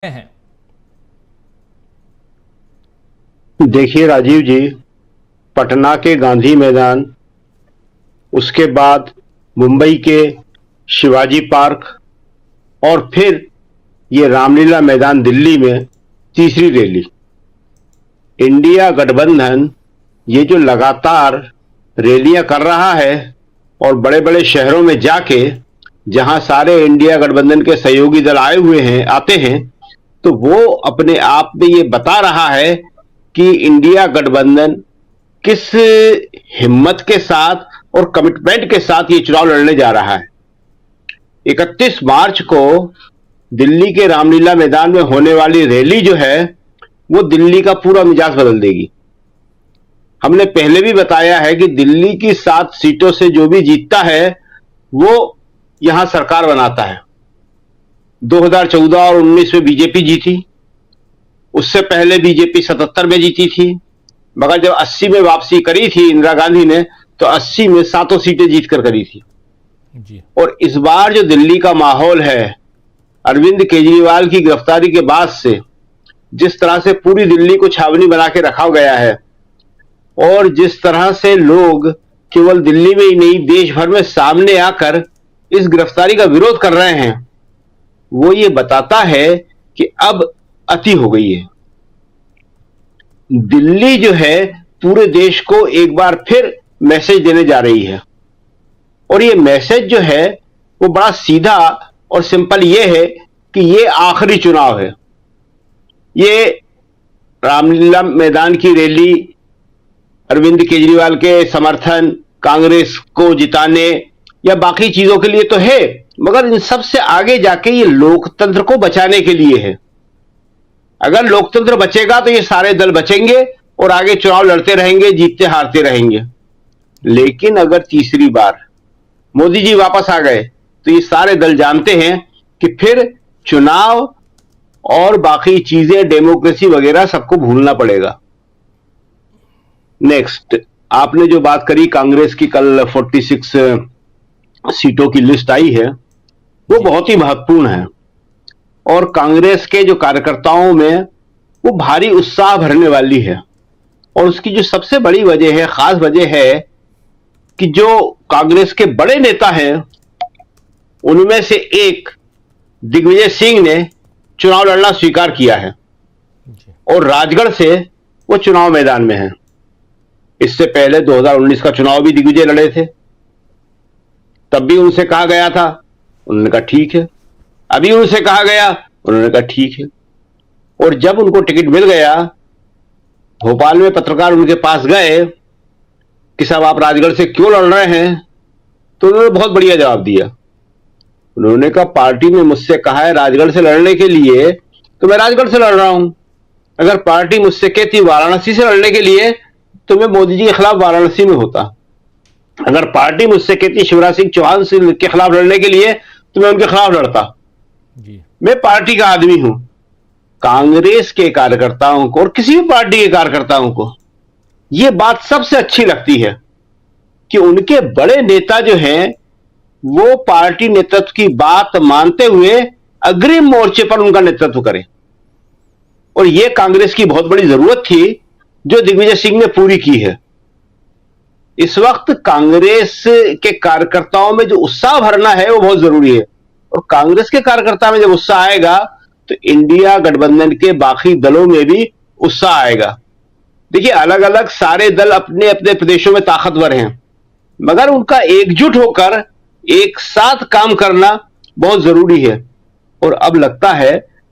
हैं। देखिए राजीव जी, पटना के गांधी मैदान, उसके बाद मुंबई के शिवाजी पार्क और फिर ये रामलीला मैदान दिल्ली में तीसरी रैली। इंडिया गठबंधन ये जो लगातार रैलियां कर रहा है और बड़े बड़े शहरों में जाके जहां सारे इंडिया गठबंधन के सहयोगी दल आते हैं, तो वो अपने आप में ये बता रहा है कि इंडिया गठबंधन किस हिम्मत के साथ और कमिटमेंट के साथ ये चुनाव लड़ने जा रहा है। 31 मार्च को दिल्ली के रामलीला मैदान में होने वाली रैली जो है वो दिल्ली का पूरा मिजाज बदल देगी। हमने पहले भी बताया है कि दिल्ली की 7 सीटों से जो भी जीतता है वो यहां सरकार बनाता है। 2014 और 19 में बीजेपी जीती, उससे पहले बीजेपी 77 में जीती थी, मगर जब 80 में वापसी करी थी इंदिरा गांधी ने तो 80 में 7 सीटें जीतकर करी थी जी। और इस बार जो दिल्ली का माहौल है, अरविंद केजरीवाल की गिरफ्तारी के बाद से जिस तरह से पूरी दिल्ली को छावनी बना के रखा गया है और जिस तरह से लोग केवल दिल्ली में ही नहीं देश भर में सामने आकर इस गिरफ्तारी का विरोध कर रहे हैं, वो ये बताता है कि अब अति हो गई है। दिल्ली जो है पूरे देश को एक बार फिर मैसेज देने जा रही है और ये मैसेज जो है वो बड़ा सीधा और सिंपल ये है कि ये आखिरी चुनाव है। ये रामलीला मैदान की रैली अरविंद केजरीवाल के समर्थन, कांग्रेस को जिताने या बाकी चीजों के लिए तो है, मगर इन सब से आगे जाके ये लोकतंत्र को बचाने के लिए है। अगर लोकतंत्र बचेगा तो ये सारे दल बचेंगे और आगे चुनाव लड़ते रहेंगे, जीतते हारते रहेंगे। लेकिन अगर तीसरी बार मोदी जी वापस आ गए तो ये सारे दल जानते हैं कि फिर चुनाव और बाकी चीजें, डेमोक्रेसी वगैरह सबको भूलना पड़ेगा। नेक्स्ट, आपने जो बात करी कांग्रेस की, कल 46 सीटों की लिस्ट आई है, वो बहुत ही महत्वपूर्ण है और कांग्रेस के जो कार्यकर्ताओं में वो भारी उत्साह भरने वाली है। और उसकी जो सबसे बड़ी वजह है, खास वजह है कि जो कांग्रेस के बड़े नेता हैं उनमें से एक दिग्विजय सिंह ने चुनाव लड़ना स्वीकार किया है और राजगढ़ से वो चुनाव मैदान में है। इससे पहले 2019 का चुनाव भी दिग्विजय लड़े थे, तब भी उनसे कहा गया था, उन्होंने कहा ठीक है। अभी उनसे कहा गया, उन्होंने कहा ठीक है। और जब उनको टिकट मिल गया, भोपाल में पत्रकार उनके पास गए कि साहब आप राजगढ़ से क्यों लड़ रहे हैं, तो उन्होंने बहुत बढ़िया जवाब दिया। उन्होंने कहा पार्टी ने मुझसे कहा है राजगढ़ से लड़ने के लिए तो मैं राजगढ़ से लड़ रहा हूं। अगर पार्टी मुझसे कहती वाराणसी से लड़ने के लिए तो मैं मोदी जी के खिलाफ वाराणसी में होता। अगर पार्टी मुझसे कहती शिवराज सिंह चौहान के खिलाफ लड़ने के लिए तो मैं उनके खिलाफ लड़ता जी। मैं पार्टी का आदमी हूं। कांग्रेस के कार्यकर्ताओं को और किसी भी पार्टी के कार्यकर्ताओं को यह बात सबसे अच्छी लगती है कि उनके बड़े नेता जो हैं वो पार्टी नेतृत्व की बात मानते हुए अग्रिम मोर्चे पर उनका नेतृत्व करें। और यह कांग्रेस की बहुत बड़ी जरूरत थी जो दिग्विजय सिंह ने पूरी की है। इस वक्त कांग्रेस के कार्यकर्ताओं में जो उत्साह भरना है वो बहुत जरूरी है और कांग्रेस के कार्यकर्ता में जब उत्साह आएगा तो इंडिया गठबंधन के बाकी दलों में भी उत्साह आएगा। देखिए, अलग अलग सारे दल अपने अपने प्रदेशों में ताकतवर हैं, मगर उनका एकजुट होकर एक साथ काम करना बहुत जरूरी है और अब लगता है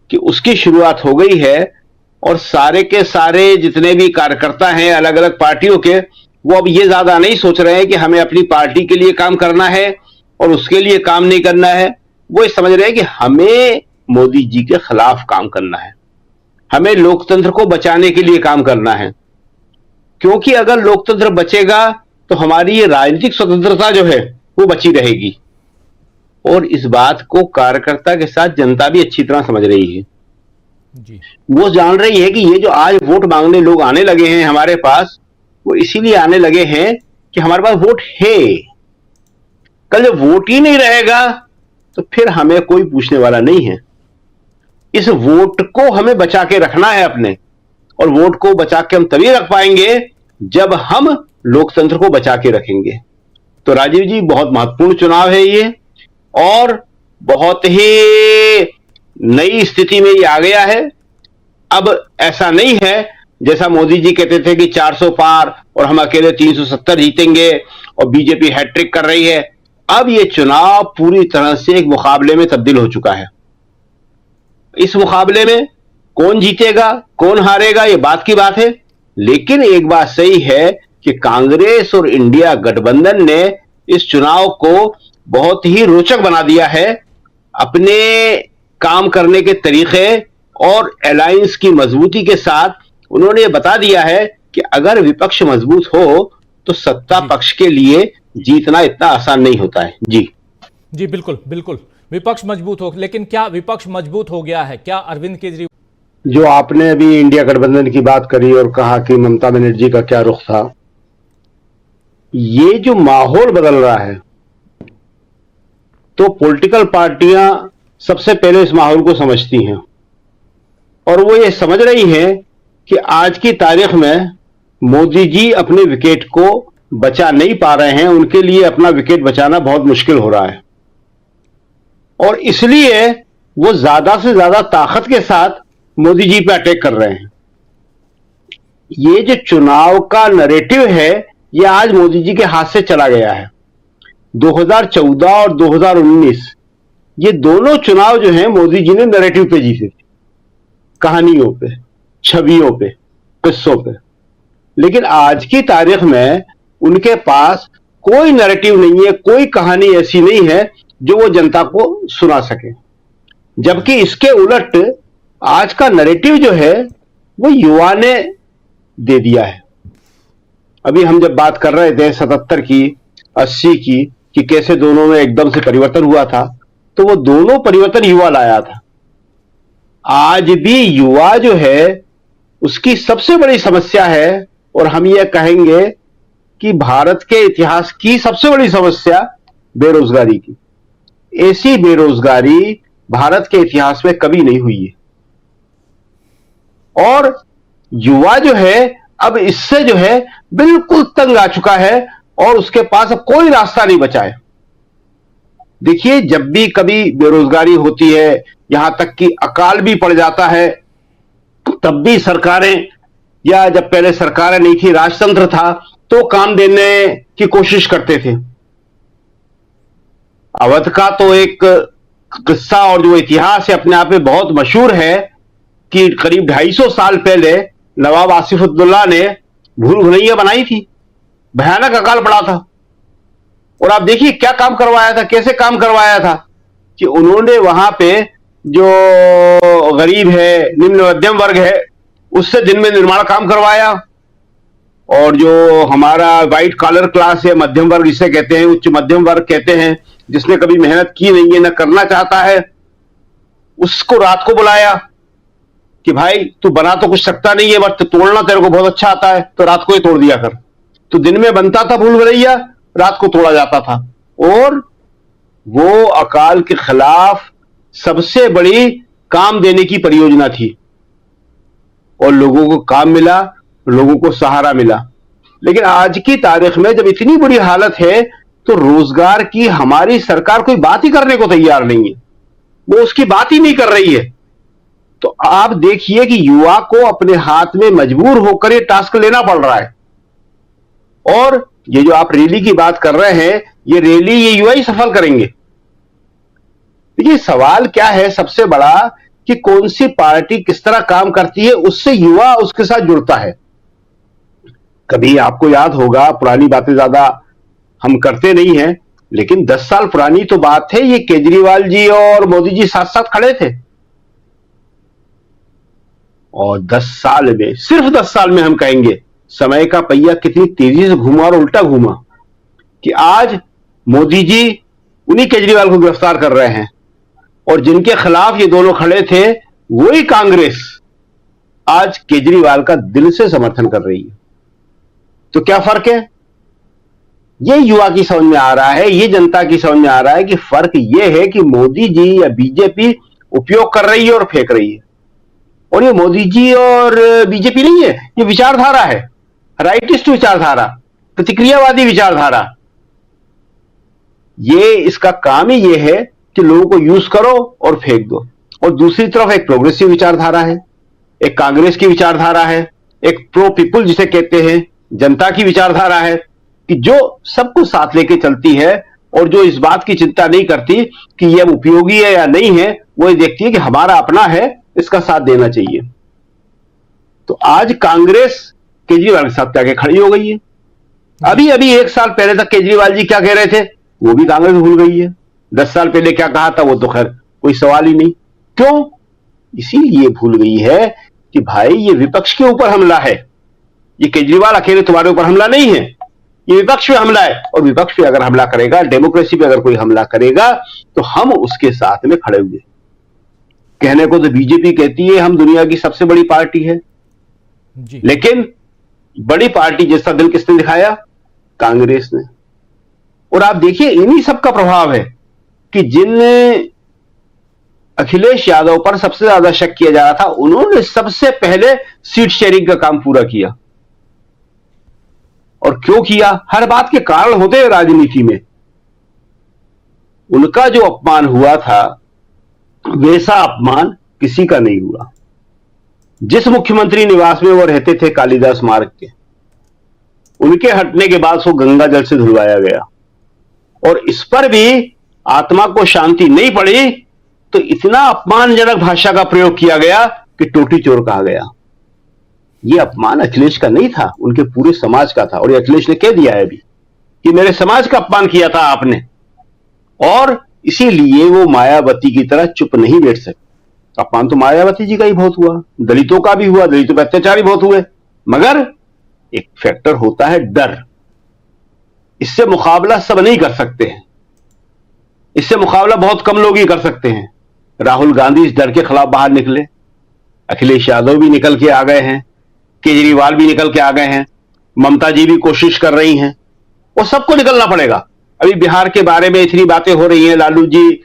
कि उसकी शुरुआत हो गई है और सारे के सारे जितने भी कार्यकर्ता हैं अलग अलग पार्टियों के, वो अब ये ज्यादा नहीं सोच रहे हैं कि हमें अपनी पार्टी के लिए काम करना है और उसके लिए काम नहीं करना है। वो ये समझ रहे हैं कि हमें मोदी जी के खिलाफ काम करना है, हमें लोकतंत्र को बचाने के लिए काम करना है। क्योंकि अगर लोकतंत्र बचेगा तो हमारी ये राजनीतिक स्वतंत्रता जो है वो बची रहेगी और इस बात को कार्यकर्ता के साथ जनता भी अच्छी तरह समझ रही है जी। वो जान रही है कि ये जो आज वोट मांगने लोग आने लगे हैं हमारे पास, वो इसीलिए आने लगे हैं कि हमारे पास वोट है। कल जब वोट ही नहीं रहेगा तो फिर हमें कोई पूछने वाला नहीं है। इस वोट को हमें बचा के रखना है अपने, और वोट को बचा के हम तभी रख पाएंगे जब हम लोकतंत्र को बचा के रखेंगे। तो राजीव जी, बहुत महत्वपूर्ण चुनाव है ये, और बहुत ही नई स्थिति में ये आ गया है। अब ऐसा नहीं है जैसा मोदी जी कहते थे कि 400 पार और हम अकेले 370 जीतेंगे और बीजेपी हैट्रिक कर रही है। अब ये चुनाव पूरी तरह से एक मुकाबले में तब्दील हो चुका है। इस मुकाबले में कौन जीतेगा कौन हारेगा ये बात की बात है, लेकिन एक बात सही है कि कांग्रेस और इंडिया गठबंधन ने इस चुनाव को बहुत ही रोचक बना दिया है। अपने काम करने के तरीके और अलायंस की मजबूती के साथ उन्होंने ये बता दिया है कि अगर विपक्ष मजबूत हो तो सत्ता पक्ष के लिए जीतना इतना आसान नहीं होता है। जी जी, बिल्कुल बिल्कुल, विपक्ष मजबूत हो, लेकिन क्या विपक्ष मजबूत हो गया है? क्या अरविंद केजरीवाल, जो आपने अभी इंडिया गठबंधन की बात करी और कहा कि ममता बनर्जी का क्या रुख था, ये जो माहौल बदल रहा है, तो पॉलिटिकल पार्टियां सबसे पहले इस माहौल को समझती हैं और वो ये समझ रही हैं कि आज की तारीख में मोदी जी अपने विकेट को बचा नहीं पा रहे हैं, उनके लिए अपना विकेट बचाना बहुत मुश्किल हो रहा है, और इसलिए वो ज्यादा से ज्यादा ताकत के साथ मोदी जी पे अटैक कर रहे हैं। ये जो चुनाव का नैरेटिव है ये आज मोदी जी के हाथ से चला गया है। 2014 और 2019 ये दोनों चुनाव जो हैं मोदी जी ने नैरेटिव पे जीते थे, कहानियों पे, छवियों पे, किस्सों पे। लेकिन आज की तारीख में उनके पास कोई नैरेटिव नहीं है, कोई कहानी ऐसी नहीं है जो वो जनता को सुना सके। जबकि इसके उलट आज का नैरेटिव जो है वो युवा ने दे दिया है। अभी हम जब बात कर रहे थे 77 की, 80 की, कि कैसे दोनों में एकदम से परिवर्तन हुआ था, तो वो दोनों परिवर्तन युवा लाया था। आज भी युवा जो है उसकी सबसे बड़ी समस्या है, और हम ये कहेंगे कि भारत के इतिहास की सबसे बड़ी समस्या बेरोजगारी की। ऐसी बेरोजगारी भारत के इतिहास में कभी नहीं हुई है, और युवा जो है अब इससे जो है बिल्कुल तंग आ चुका है और उसके पास अब कोई रास्ता नहीं बचा है। देखिए, जब भी कभी बेरोजगारी होती है, यहां तक कि अकाल भी पड़ जाता है, तब भी सरकारें, या जब पहले सरकारें नहीं थी राजतंत्र था, तो काम देने की कोशिश करते थे। अवध का तो एक किस्सा और जो इतिहास है अपने आप में बहुत मशहूर है कि करीब 250 साल पहले नवाब आसिफुद्दौला ने भूल भुलैया बनाई थी, भयानक अकाल पड़ा था, और आप देखिए क्या काम करवाया था, कैसे काम करवाया था कि उन्होंने वहां पे जो गरीब है, निम्न मध्यम वर्ग है, उससे दिन में निर्माण काम करवाया, और जो हमारा व्हाइट कॉलर क्लास है, मध्यम वर्ग जिसे कहते हैं, उच्च मध्यम वर्ग कहते हैं, जिसने कभी मेहनत की नहीं है, न करना चाहता है, उसको रात को बुलाया कि भाई तू बना तो कुछ सकता नहीं है, बट तोड़ना तेरे को बहुत अच्छा आता है, तो रात को ही तोड़ दिया कर। तो दिन में बनता था भूल भुलैया, रात को तोड़ा जाता था, और वो अकाल के खिलाफ सबसे बड़ी काम देने की परियोजना थी, और लोगों को काम मिला, लोगों को सहारा मिला। लेकिन आज की तारीख में जब इतनी बुरी हालत है, तो रोजगार की हमारी सरकार कोई बात ही करने को तैयार नहीं है, वो उसकी बात ही नहीं कर रही है। तो आप देखिए कि युवा को अपने हाथ में मजबूर होकर ये टास्क लेना पड़ रहा है, और ये जो आप रैली की बात कर रहे हैं, ये रैली ये युवा ही सफल करेंगे। देखिए, सवाल क्या है सबसे बड़ा कि कौन सी पार्टी किस तरह काम करती है, उससे युवा उसके साथ जुड़ता है। कभी आपको याद होगा, पुरानी बातें ज्यादा हम करते नहीं हैं, लेकिन 10 साल पुरानी तो बात है, ये केजरीवाल जी और मोदी जी साथ साथ खड़े थे, और 10 साल में, सिर्फ 10 साल में हम कहेंगे समय का पहिया कितनी तेजी से घूमा और उल्टा घूमा कि आज मोदी जी उन्हीं केजरीवाल को गिरफ्तार कर रहे हैं, और जिनके खिलाफ ये दोनों खड़े थे वही कांग्रेस आज केजरीवाल का दिल से समर्थन कर रही है। तो क्या फर्क है, ये युवा की समझ में आ रहा है, ये जनता की समझ में आ रहा है कि फर्क ये है कि मोदी जी या बीजेपी उपयोग कर रही है और फेंक रही है। और ये मोदी जी और बीजेपी नहीं है, ये विचारधारा है, राइटिस्ट विचारधारा, प्रतिक्रियावादी विचारधारा। ये इसका काम ही ये है कि लोगों को यूज करो और फेंक दो। और दूसरी तरफ एक प्रोग्रेसिव विचारधारा है, एक कांग्रेस की विचारधारा है, एक प्रो पीपुल जिसे कहते हैं, जनता की विचारधारा है कि जो सबको साथ लेके चलती है और जो इस बात की चिंता नहीं करती कि ये उपयोगी है या नहीं है, वो ये देखती है कि हमारा अपना है, इसका साथ देना चाहिए। तो आज कांग्रेस केजरीवाल के साथ जाके खड़ी हो गई है। अभी अभी 1 साल पहले तक केजरीवाल जी क्या कह रहे थे वो भी कांग्रेस भूल गई है। 10 साल पहले क्या कहा था वो तो खैर कोई सवाल ही नहीं। क्यों? इसीलिए भूल गई है कि भाई ये विपक्ष के ऊपर हमला है, ये केजरीवाल अकेले तुम्हारे ऊपर हमला नहीं है, ये विपक्ष पे हमला है। और विपक्ष पे अगर हमला करेगा, डेमोक्रेसी पे अगर कोई हमला करेगा तो हम उसके साथ में खड़े हुए। कहने को तो बीजेपी कहती है हम दुनिया की सबसे बड़ी पार्टी है जी। लेकिन बड़ी पार्टी जैसा दिल किसने दिखाया? कांग्रेस ने। और आप देखिए इन्हीं सब का प्रभाव है कि जिन अखिलेश यादव पर सबसे ज्यादा शक किया जा रहा था, उन्होंने सबसे पहले सीट शेयरिंग का काम पूरा किया। और क्यों किया? हर बात के कारण होते हैं राजनीति में। उनका जो अपमान हुआ था वैसा अपमान किसी का नहीं हुआ। जिस मुख्यमंत्री निवास में वो रहते थे कालिदास मार्ग के, उनके हटने के बाद उसको गंगा जल से धुलवाया गया। और इस पर भी आत्मा को शांति नहीं पड़ी तो इतना अपमानजनक भाषा का प्रयोग किया गया कि टोटी चोर कहा गया। यह अपमान अखिलेश का नहीं था, उनके पूरे समाज का था। और ये अखिलेश ने कह दिया है अभी कि मेरे समाज का अपमान किया था आपने, और इसीलिए वो मायावती की तरह चुप नहीं बैठ सकते। अपमान तो मायावती जी का ही बहुत हुआ, दलितों का भी हुआ, दलितों पर अत्याचार भी बहुत हुए, मगर एक फैक्टर होता है डर। इससे मुकाबला सब नहीं कर सकते हैं, इससे मुकाबला बहुत कम लोग ही कर सकते हैं। राहुल गांधी इस डर के खिलाफ बाहर निकले, अखिलेश यादव भी निकल के आ गए हैं, केजरीवाल भी निकल के आ गए हैं, ममता जी भी कोशिश कर रही हैं, और सबको निकलना पड़ेगा। अभी बिहार के बारे में इतनी बातें हो रही हैं, लालू जी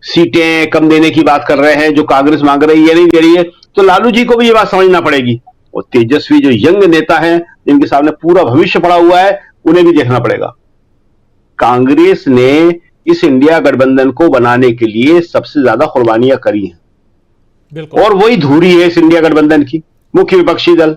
सीटें कम देने की बात कर रहे हैं, जो कांग्रेस मांग रही है नहीं दे रही है, तो लालू जी को भी ये बात समझना पड़ेगी। और तेजस्वी जो यंग नेता हैं जिनके सामने पूरा भविष्य पड़ा हुआ है, उन्हें भी देखना पड़ेगा। कांग्रेस ने इस इंडिया गठबंधन को बनाने के लिए सबसे ज्यादा कुर्बानियां करी हैं, बिल्कुल। और वही धुरी है इस इंडिया गठबंधन की, मुख्य विपक्षी दल।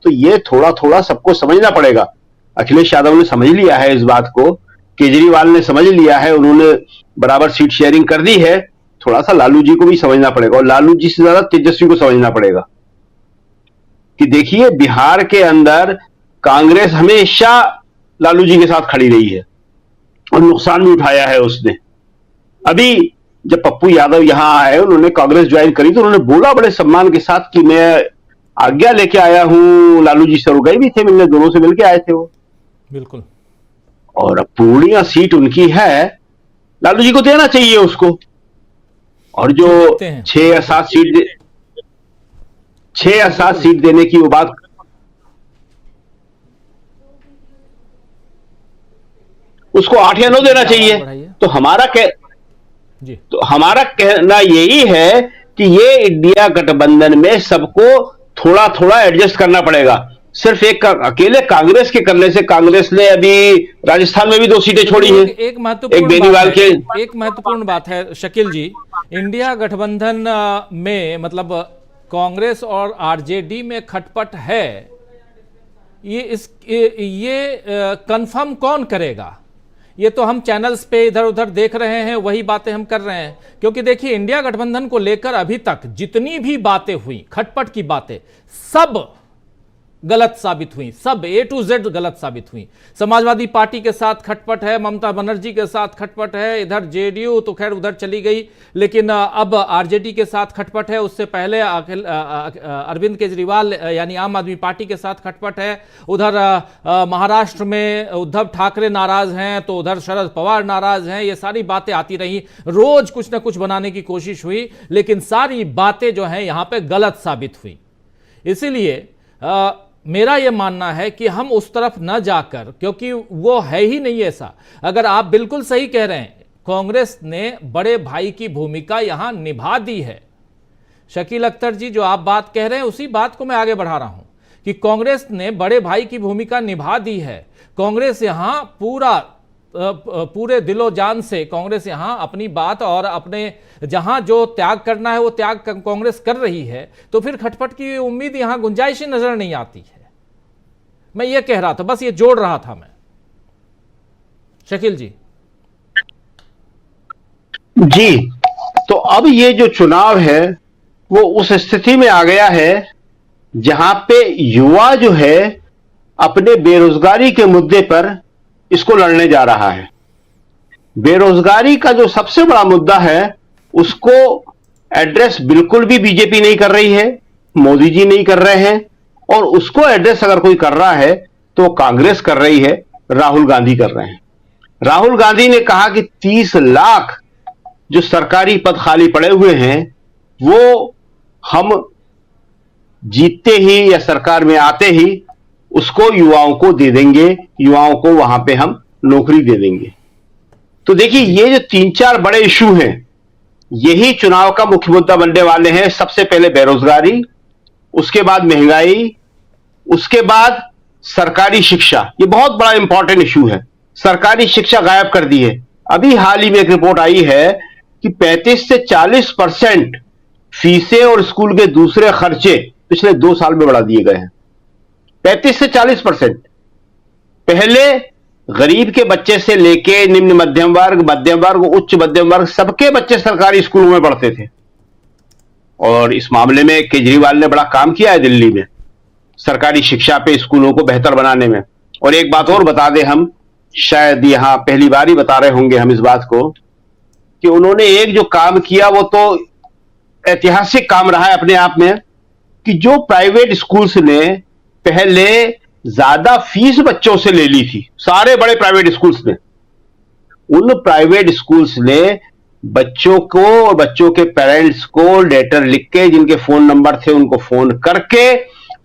तो ये थोड़ा थोड़ा सबको समझना पड़ेगा। अखिलेश यादव ने समझ लिया है इस बात को, केजरीवाल ने समझ लिया है, उन्होंने बराबर सीट शेयरिंग कर दी है। थोड़ा सा लालू जी को भी समझना पड़ेगा, और लालू जी से ज्यादा तेजस्वी को समझना पड़ेगा कि देखिए बिहार के अंदर कांग्रेस हमेशा लालू जी के साथ खड़ी रही है और नुकसान भी उठाया है उसने। अभी जब पप्पू यादव यहां आए, उन्होंने कांग्रेस ज्वाइन करी, तो उन्होंने बोला बड़े सम्मान के साथ कि मैं आज्ञा लेके आया हूं लालू जी से, और गए भी थे मिलने, दोनों से मिलके आए थे वो। बिल्कुल। और अब पूर्णिया सीट उनकी है, लालू जी को देना चाहिए उसको। और जो 6 या 7 सीट देने की वो बात, उसको 8 या 9 देना चाहिए। तो हमारा कहना यही है कि ये इंडिया गठबंधन में सबको थोड़ा थोड़ा एडजस्ट करना पड़ेगा। सिर्फ एक अकेले कांग्रेस के करने से, कांग्रेस ने अभी राजस्थान में भी 2 सीटें छोड़ी हैं। एक महत्वपूर्ण बात है शकील जी, इंडिया गठबंधन में मतलब कांग्रेस और आरजेडी में खटपट है, ये कंफर्म कौन करेगा? ये तो हम चैनल्स पे इधर उधर देख रहे हैं, वही बातें हम कर रहे हैं। क्योंकि देखिए इंडिया गठबंधन को लेकर अभी तक जितनी भी बातें हुई, खटपट की बातें, सब गलत साबित हुई, सब A to Z गलत साबित हुई। समाजवादी पार्टी के साथ खटपट है, ममता बनर्जी के साथ खटपट है, इधर जेडीयू तो खैर उधर चली गई, लेकिन अब आरजेडी के साथ खटपट है। उससे पहले अरविंद केजरीवाल यानी आम आदमी पार्टी के साथ खटपट है। उधर महाराष्ट्र में उद्धव ठाकरे नाराज हैं, तो उधर शरद पवार नाराज हैं। ये सारी बातें आती रही, रोज कुछ ना कुछ बनाने की कोशिश हुई, लेकिन सारी बातें जो हैं यहां पे गलत साबित हुई। इसीलिए मेरा यह मानना है कि हम उस तरफ न जाकर, क्योंकि वो है ही नहीं ऐसा। अगर आप बिल्कुल सही कह रहे हैं कांग्रेस ने बड़े भाई की भूमिका यहां निभा दी है। शकील अख्तर जी, जो आप बात कह रहे हैं उसी बात को मैं आगे बढ़ा रहा हूं कि कांग्रेस ने बड़े भाई की भूमिका निभा दी है। कांग्रेस यहां पूरे दिलो जान से कांग्रेस यहां अपनी बात और अपने जहां जो त्याग करना है वो त्याग कांग्रेस कर रही है, तो फिर खटपट की उम्मीद यहां गुंजाइश ही नजर नहीं आती है। मैं ये कह रहा था, बस ये जोड़ रहा था मैं। शकील जी जी, तो अब ये जो चुनाव है वो उस स्थिति में आ गया है जहां पे युवा जो है अपने बेरोजगारी के मुद्दे पर इसको लड़ने जा रहा है। बेरोजगारी का जो सबसे बड़ा मुद्दा है उसको एड्रेस बिल्कुल भी बीजेपी नहीं कर रही है, मोदी जी नहीं कर रहे हैं, और उसको एड्रेस अगर कोई कर रहा है तो कांग्रेस कर रही है, राहुल गांधी कर रहे हैं। राहुल गांधी ने कहा कि 30 लाख जो सरकारी पद खाली पड़े हुए हैं वो हम जीतते ही या सरकार में आते ही उसको युवाओं को दे देंगे, युवाओं को वहां पे हम नौकरी दे देंगे। तो देखिए, ये जो 3-4 बड़े इशू हैं यही चुनाव का मुख्य मुद्दा बनने वाले हैं। सबसे पहले बेरोजगारी, उसके बाद महंगाई, उसके बाद सरकारी शिक्षा। ये बहुत बड़ा इंपॉर्टेंट इशू है। सरकारी शिक्षा गायब कर दी है। अभी हाल ही में एक रिपोर्ट आई है कि 35 से 40% फीसें और स्कूल के दूसरे खर्चे पिछले 2 साल में बढ़ा दिए गए हैं। 35 से 40%। पहले गरीब के बच्चे से लेके निम्न मध्यम वर्ग, उच्च मध्यम वर्ग, सबके बच्चे सरकारी स्कूलों में पढ़ते थे। और इस मामले में केजरीवाल ने बड़ा काम किया है दिल्ली में, सरकारी शिक्षा पे स्कूलों को बेहतर बनाने में। और एक बात और बता दें, हम शायद यहां पहली बार ही बता रहे होंगे हम इस बात को कि उन्होंने एक जो काम किया वो तो ऐतिहासिक काम रहा है अपने आप में, कि जो प्राइवेट स्कूल्स ने पहले ज्यादा फीस बच्चों से ले ली थी, सारे बड़े प्राइवेट स्कूल्स ने, उन प्राइवेट स्कूल्स ने बच्चों को और बच्चों के पेरेंट्स को लेटर लिख के, जिनके फोन नंबर थे उनको फोन करके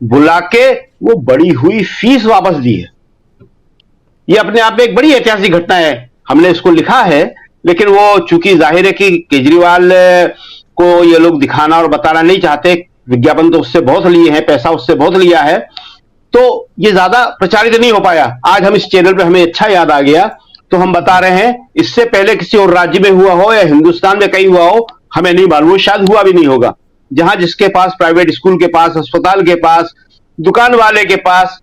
बुला के वो बढ़ी हुई फीस वापस दी है। ये अपने आप में एक बड़ी ऐतिहासिक घटना है। हमने इसको लिखा है, लेकिन वो चूंकि जाहिर है कि केजरीवाल को ये लोग दिखाना और बताना नहीं चाहते, विज्ञापन तो उससे बहुत लिए हैं, पैसा उससे बहुत लिया है, तो ये ज्यादा प्रचारित नहीं हो पाया। आज हम इस चैनल पे हमें अच्छा याद आ गया तो हम बता रहे हैं। इससे पहले किसी और राज्य में हुआ हो या हिंदुस्तान में कहीं हुआ हो हमें नहीं मालूम, शायद हुआ भी नहीं होगा, जहां जिसके पास प्राइवेट स्कूल के पास, अस्पताल के पास, दुकान वाले के पास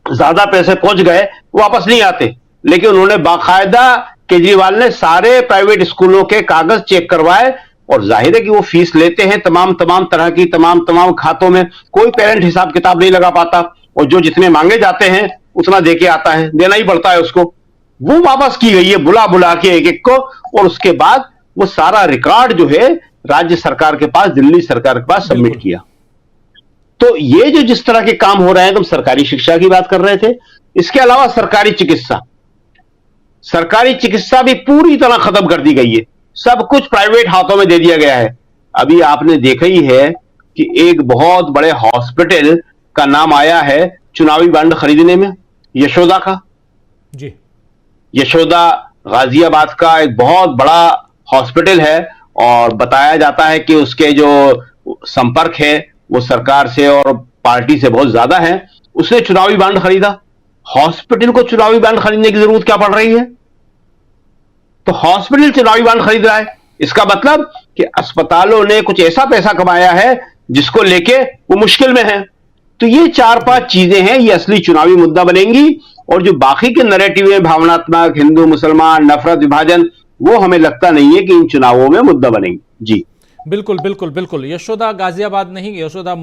ज्यादा पैसे पहुंच गए, वापस नहीं आते। लेकिन उन्होंने बाकायदा, केजरीवाल ने सारे प्राइवेट स्कूलों के कागज चेक करवाए, और जाहिर है कि वो फीस लेते हैं तमाम तरह की, तमाम खातों में। कोई पेरेंट हिसाब किताब नहीं लगा पाता, और जो जितने मांगे जाते हैं उतना देके आता है, देना ही पड़ता है उसको। वो वापस की गई है बुला के एक को, और उसके बाद वो सारा रिकॉर्ड जो है राज्य सरकार के पास, दिल्ली सरकार के पास सबमिट किया। तो ये जो जिस तरह के काम हो रहे हैं, तुम सरकारी शिक्षा की बात कर रहे थे, इसके अलावा सरकारी चिकित्सा भी पूरी तरह खत्म कर दी गई है। सब कुछ प्राइवेट हाथों में दे दिया गया है। अभी आपने देखा ही है कि एक बहुत बड़े हॉस्पिटल का नाम आया है चुनावी बांड खरीदने में, यशोदा का। जी, यशोदा गाजियाबाद का एक बहुत बड़ा हॉस्पिटल है, और बताया जाता है कि उसके जो संपर्क है वो सरकार से और पार्टी से बहुत ज्यादा है। उसने चुनावी बांड खरीदा। हॉस्पिटल को चुनावी बांड खरीदने की जरूरत क्या पड़ रही है? तो हॉस्पिटल चुनावी बांड खरीद रहा है, इसका मतलब कि अस्पतालों ने कुछ ऐसा पैसा कमाया है जिसको लेके वो मुश्किल में है। तो ये 4-5 चीजें हैं, ये असली चुनावी मुद्दा बनेंगी। और जो बाकी के नैरेटिव है, भावनात्मक, हिंदू मुसलमान, नफरत, विभाजन, वो हमें लगता नहीं है कि इन चुनावों में मुद्दा बनेंगी। जी बिल्कुल बिल्कुल बिल्कुल। यशोदा गाजियाबाद नहीं, यशोदा